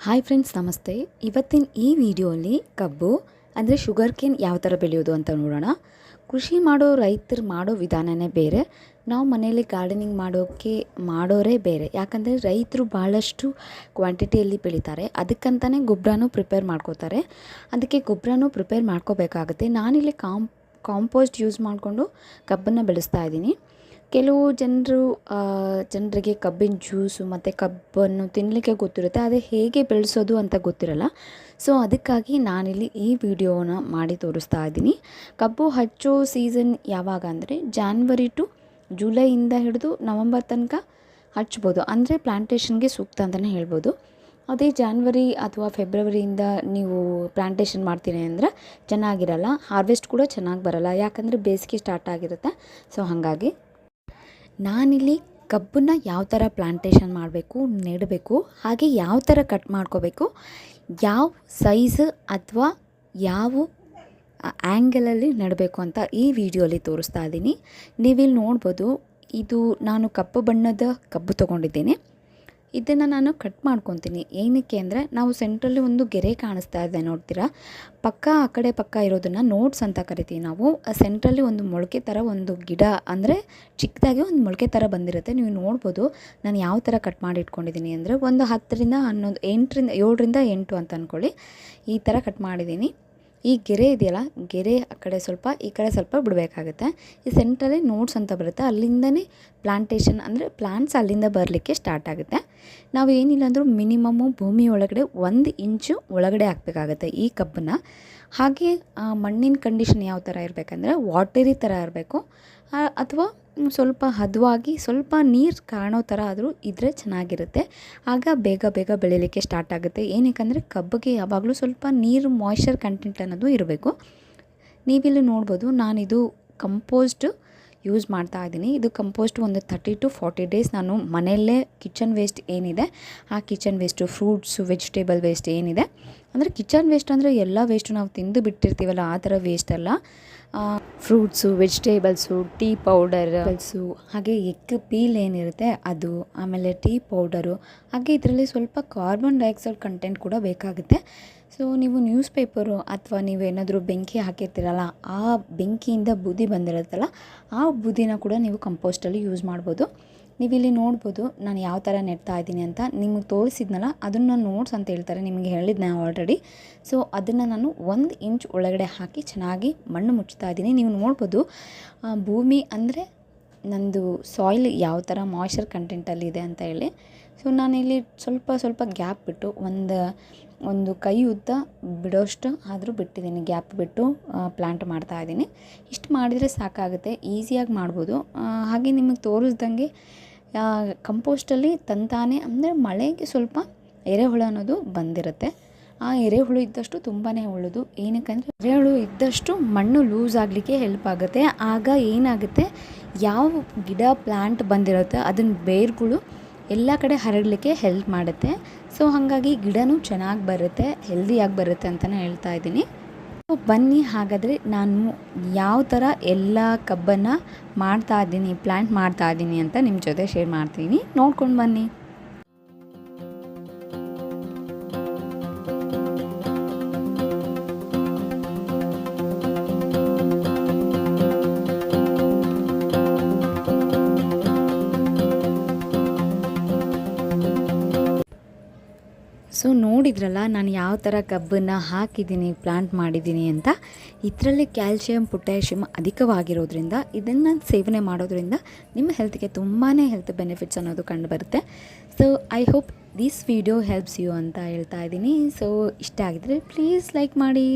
Hi friends, ನಮಸ್ತೆ. ಇವತ್ತಿನ ಈ ವಿಡಿಯೋಲಿ ಕಬ್ಬು ಅಂದರೆ ಶುಗರ್ ಕೇನ್ ಯಾವ ಥರ ಬೆಳೆಯೋದು ಅಂತ ನೋಡೋಣ. ಕೃಷಿ ಮಾಡೋ ರೈತರು ಮಾಡೋ ವಿಧಾನವೇ ಬೇರೆ. ನಾವು ಮನೆಯಲ್ಲಿ ಗಾರ್ಡನಿಂಗ್ ಮಾಡೋರೇ ಬೇರೆ. ಯಾಕಂದರೆ ರೈತರು ಭಾಳಷ್ಟು ಕ್ವಾಂಟಿಟಿಯಲ್ಲಿ ಬೆಳೀತಾರೆ. ಅದಕ್ಕಂತಲೇ ಗೊಬ್ಬರನೂ ಪ್ರಿಪೇರ್ ಮಾಡ್ಕೋತಾರೆ. ಅದಕ್ಕೆ ಗೊಬ್ಬರನೂ ಪ್ರಿಪೇರ್ ಮಾಡ್ಕೋಬೇಕಾಗುತ್ತೆ. ನಾನಿಲ್ಲಿ ಕಾಂಪೋಸ್ಟ್ ಯೂಸ್ ಮಾಡಿಕೊಂಡು ಕಬ್ಬನ್ನು ಬೆಳೆಸ್ತಾ ಇದ್ದೀನಿ. ಕೆಲವು ಜನರಿಗೆ ಕಬ್ಬಿನ ಜ್ಯೂಸು ಮತ್ತು ಕಬ್ಬನ್ನು ತಿನ್ನಲಿಕ್ಕೆ ಗೊತ್ತಿರುತ್ತೆ, ಅದೇ ಹೇಗೆ ಬೆಳೆಸೋದು ಅಂತ ಗೊತ್ತಿರಲ್ಲ. ಸೊ ಅದಕ್ಕಾಗಿ ನಾನಿಲ್ಲಿ ಈ ವಿಡಿಯೋನ ಮಾಡಿ ತೋರಿಸ್ತಾ ಇದ್ದೀನಿ. ಕಬ್ಬು ಹಚ್ಚೋ ಸೀಸನ್ ಯಾವಾಗ ಅಂದರೆ ಜಾನ್ವರಿ ಟು ಜುಲೈಯಿಂದ ಹಿಡಿದು ನವಂಬರ್ ತನಕ ಹಚ್ಬೋದು. ಅಂದರೆ ಪ್ಲಾಂಟೇಷನ್ಗೆ ಸೂಕ್ತ ಅಂತಲೇ ಹೇಳ್ಬೋದು. ಅದೇ ಜಾನ್ವರಿ ಅಥವಾ ಫೆಬ್ರವರಿಯಿಂದ ನೀವು ಪ್ಲಾಂಟೇಷನ್ ಮಾಡ್ತೀನಿ ಅಂದರೆ ಚೆನ್ನಾಗಿರಲ್ಲ, ಹಾರ್ವೆಸ್ಟ್ ಕೂಡ ಚೆನ್ನಾಗಿ ಬರಲ್ಲ. ಯಾಕಂದರೆ ಬೇಸಿಗೆ ಸ್ಟಾರ್ಟ್ ಆಗಿರುತ್ತೆ. ಸೊ ಹಾಗಾಗಿ ನಾನಿಲ್ಲಿ ಕಬ್ಬನ್ನು ಯಾವ ಥರ ಪ್ಲಾಂಟೇಷನ್ ಮಾಡಬೇಕು, ನೆಡಬೇಕು, ಹಾಗೆ ಯಾವ ಥರ ಕಟ್ ಮಾಡ್ಕೋಬೇಕು, ಯಾವ ಸೈಜ್ ಅಥವಾ ಯಾವ ಆ್ಯಂಗಲಲ್ಲಿ ನೆಡಬೇಕು ಅಂತ ಈ ವಿಡಿಯೋಲಿ ತೋರಿಸ್ತಾ ಇದ್ದೀನಿ. ನೀವಿಲ್ಲಿ ನೋಡ್ಬೋದು, ಇದು ನಾನು ಕಪ್ಪು ಬಣ್ಣದ ಕಬ್ಬು ತೊಗೊಂಡಿದ್ದೀನಿ. ಇದನ್ನು ನಾನು ಕಟ್ ಮಾಡ್ಕೊತೀನಿ. ಏನಕ್ಕೆ ಅಂದರೆ ನಾವು ಸೆಂಟ್ರಲ್ಲಿ ಒಂದು ಗೆರೆ ಕಾಣಿಸ್ತಾ ಇದೆ ನೋಡ್ತೀರಾ, ಆ ಕಡೆ ಪಕ್ಕ ಇರೋದನ್ನು ನೋಟ್ಸ್ ಅಂತ ಕರಿತೀವಿ ನಾವು. ಸೆಂಟ್ರಲ್ಲಿ ಒಂದು ಮೊಳಕೆ ಥರ ಒಂದು ಗಿಡ ಅಂದರೆ ಚಿಕ್ಕದಾಗಿ ಒಂದು ಮೊಳಕೆ ಥರ ಬಂದಿರುತ್ತೆ. ನೀವು ನೋಡ್ಬೋದು ನಾನು ಯಾವ ಥರ ಕಟ್ ಮಾಡಿ ಇಟ್ಕೊಂಡಿದ್ದೀನಿ ಅಂದರೆ ಒಂದು 10ರಿಂದ 11, 7ರಿಂದ 8 ಅಂತ ಅಂದ್ಕೊಳ್ಳಿ. ಈ ಥರ ಕಟ್ ಮಾಡಿದ್ದೀನಿ. ಈ ಗೆರೆ ಇದೆಯಲ್ಲ, ಗೆರೆ ಆ ಕಡೆ ಸ್ವಲ್ಪ ಈ ಕಡೆ ಸ್ವಲ್ಪ ಬಿಡಬೇಕಾಗುತ್ತೆ. ಈ ಸೆಂಟ್ರಲ್ಲಿ ನೋಟ್ಸ್ ಅಂತ ಬರುತ್ತೆ, ಅಲ್ಲಿಂದನೇ ಪ್ಲಾಂಟೇಷನ್ ಅಂದರೆ ಪ್ಲಾಂಟ್ಸ್ ಅಲ್ಲಿಂದ ಬರಲಿಕ್ಕೆ ಸ್ಟಾರ್ಟ್ ಆಗುತ್ತೆ. ನಾವು ಏನಿಲ್ಲ ಅಂದರೂ ಮಿನಿಮಮ್ಮು ಭೂಮಿ ಒಳಗಡೆ 1 ಇಂಚು ಒಳಗಡೆ ಹಾಕಬೇಕಾಗತ್ತೆ ಈ ಕಬ್ಬನ್ನು. ಹಾಗೆ ಮಣ್ಣಿನ ಕಂಡೀಷನ್ ಯಾವ ಥರ ಇರಬೇಕಂದ್ರೆ ವಾಟರಿ ಥರ ಇರಬೇಕು, ಅಥವಾ ಸ್ವಲ್ಪ ಹದವಾಗಿ ಸ್ವಲ್ಪ ನೀರು ಕಾಣೋ ಥರ ಆದರೂ ಇದ್ದರೆ ಚೆನ್ನಾಗಿರುತ್ತೆ. ಆಗ ಬೇಗ ಬೆಳೀಲಿಕ್ಕೆ ಸ್ಟಾರ್ಟ್ ಆಗುತ್ತೆ. ಏನಕ್ಕೆ ಕಬ್ಬಿಗೆ ಯಾವಾಗಲೂ ಸ್ವಲ್ಪ ನೀರು ಮಾಯ್ಶ್ಚರ್ ಕಂಟೆಂಟ್ ಅನ್ನೋದು ಇರಬೇಕು. ನೀವಿಲ್ಲಿ ನೋಡ್ಬೋದು, ನಾನಿದು ಕಂಪೋಸ್ಟ್ ಯೂಸ್ ಮಾಡ್ತಾ ಇದ್ದೀನಿ. ಇದು ಕಂಪೋಸ್ಟ್ ಒಂದು 30 to 40 ಡೇಸ್ ನಾನು ಮನೆಯಲ್ಲೇ ಕಿಚನ್ ವೇಸ್ಟ್ ಏನಿದೆ, ಆ kitchen waste, fruits, vegetable waste ಏನಿದೆ, ಅಂದರೆ ಕಿಚನ್ ವೇಸ್ಟ್ ಅಂದರೆ ಎಲ್ಲ ವೇಸ್ಟು ನಾವು ತಿಂದು ಬಿಟ್ಟಿರ್ತೀವಲ್ಲ ಆ ಥರ ವೇಸ್ಟ್ ಅಲ್ಲ. ಫ್ರೂಟ್ಸು, ವೆಜಿಟೇಬಲ್ಸು, ಟೀ ಪೌಡರ್ಸು, ಹಾಗೆ ಎಗ್ ಪೀಲ್ ಏನಿರುತ್ತೆ ಅದು, ಆಮೇಲೆ ಟೀ ಪೌಡರು, ಹಾಗೆ ಇದರಲ್ಲಿ ಸ್ವಲ್ಪ ಕಾರ್ಬನ್ ಡೈಆಕ್ಸೈಡ್ ಕಂಟೆಂಟ್ ಕೂಡ ಬೇಕಾಗುತ್ತೆ. ಸೊ ನೀವು ನ್ಯೂಸ್ ಪೇಪರು ಅಥವಾ ನೀವೇನಾದರೂ ಬೆಂಕಿ ಹಾಕಿರ್ತೀರಲ್ಲ, ಆ ಬೆಂಕಿಯಿಂದ ಬೂದಿ ಬಂದಿರುತ್ತಲ್ಲ, ಆ ಬೂದಿನ ಕೂಡ ನೀವು ಕಂಪೋಸ್ಟಲ್ಲಿ ಯೂಸ್ ಮಾಡ್ಬೋದು. ನೀವಿಲ್ಲಿ ನೋಡ್ಬೋದು ನಾನು ಯಾವ ಥರ ನೆಡ್ತಾ ಇದ್ದೀನಿ ಅಂತ. ನಿಮಗೆ ತೋರಿಸಿದ್ನಲ್ಲ, ಅದನ್ನು ನೋಟ್ಸ್ ಅಂತ ಹೇಳ್ತಾರೆ, ನಿಮಗೆ ಹೇಳಿದ್ನ ಆಲ್ರೆಡಿ. ಸೊ ಅದನ್ನು ನಾನು 1 ಇಂಚ್ ಒಳಗಡೆ ಹಾಕಿ ಚೆನ್ನಾಗಿ ಮಣ್ಣು ಮುಚ್ತಾ ಇದ್ದೀನಿ. ನೀವು ನೋಡ್ಬೋದು ಭೂಮಿ ಅಂದರೆ ನಂದು ಸಾಯಿಲ್ ಯಾವ ಥರ ಮಾಯ್ಶ್ಚರ್ ಕಂಟೆಂಟಲ್ಲಿದೆ ಅಂತ ಹೇಳಿ. ಸೊ ನಾನಿಲ್ಲಿ ಸ್ವಲ್ಪ ಗ್ಯಾಪ್ ಬಿಟ್ಟು ಒಂದು ಕೈ ಉದ್ದ ಬಿಡೋಷ್ಟು ಆದರೂ ಬಿಟ್ಟಿದ್ದೀನಿ, ಗ್ಯಾಪ್ ಬಿಟ್ಟು ಪ್ಲ್ಯಾಂಟ್ ಮಾಡ್ತಾ ಇದ್ದೀನಿ. ಇಷ್ಟು ಮಾಡಿದರೆ ಸಾಕಾಗುತ್ತೆ, ಈಸಿಯಾಗಿ ಮಾಡ್ಬೋದು. ಹಾಗೆ ನಿಮಗೆ ತೋರಿಸ್ದಂಗೆ ಕಂಪೋಸ್ಟಲ್ಲಿ ತಂತಾನೆ ಅಂದರೆ ಮಳೆಗೆ ಸ್ವಲ್ಪ ಎರೆಹುಳು ಅನ್ನೋದು ಬಂದಿರುತ್ತೆ. ಆ ಎರೆಹುಳು ಇದ್ದಷ್ಟು ತುಂಬಾ ಒಳ್ಳೆಯದು. ಏನಕ್ಕಂದರೆ ಎರೆಹುಳು ಇದ್ದಷ್ಟು ಮಣ್ಣು ಲೂಸ್ ಆಗಲಿಕ್ಕೆ ಹೆಲ್ಪ್ ಆಗುತ್ತೆ. ಆಗ ಏನಾಗುತ್ತೆ, ಯಾವ ಗಿಡ ಪ್ಲ್ಯಾಂಟ್ ಬಂದಿರುತ್ತೆ ಅದನ್ನ ಬೇರುಗಳು ಎಲ್ಲ ಕಡೆ ಹರಡಲಿಕ್ಕೆ ಹೆಲ್ಪ್ ಮಾಡುತ್ತೆ. ಸೊ ಹಾಗಾಗಿ ಗಿಡನೂ ಚೆನ್ನಾಗಿ ಬರುತ್ತೆ, ಹೆಲ್ದಿಯಾಗಿ ಬರುತ್ತೆ ಅಂತಲೇ ಹೇಳ್ತಾ ಇದ್ದೀನಿ. ಬನ್ನಿ, ಹಾಗಾದರೆ ನಾನು ಯಾವ ಥರ ಎಲ್ಲ ಕಬ್ಬನ್ನು ಪ್ಲ್ಯಾಂಟ್ ಮಾಡ್ತಾ ಇದ್ದೀನಿ ಅಂತ ನಿಮ್ಮ ಜೊತೆ ಶೇರ್ ಮಾಡ್ತೀನಿ, ನೋಡ್ಕೊಂಡು ಬನ್ನಿ. ಸೊ ನೋಡಿದ್ರಲ್ಲ ನಾನು ಯಾವ ಥರ ಕಬ್ಬನ್ನು ಹಾಕಿದ್ದೀನಿ, ಪ್ಲ್ಯಾಂಟ್ ಮಾಡಿದ್ದೀನಿ ಅಂತ. ಇದರಲ್ಲಿ ಕ್ಯಾಲ್ಶಿಯಂ, ಪೊಟ್ಯಾಷಿಯಮ್ ಅಧಿಕವಾಗಿರೋದ್ರಿಂದ ಇದನ್ನು ಸೇವನೆ ಮಾಡೋದ್ರಿಂದ ನಿಮ್ಮ ಹೆಲ್ತ್ಗೆ ತುಂಬಾ ಹೆಲ್ತ್ ಬೆನಿಫಿಟ್ಸ್ ಅನ್ನೋದು ಕಂಡು ಬರುತ್ತೆ. So I hope this video helps you ಅಂತ ಹೇಳ್ತಾ ಇದ್ದೀನಿ. ಸೊ ಇಷ್ಟ ಆಗಿದ್ರೆ ಪ್ಲೀಸ್ ಲೈಕ್ ಮಾಡಿ.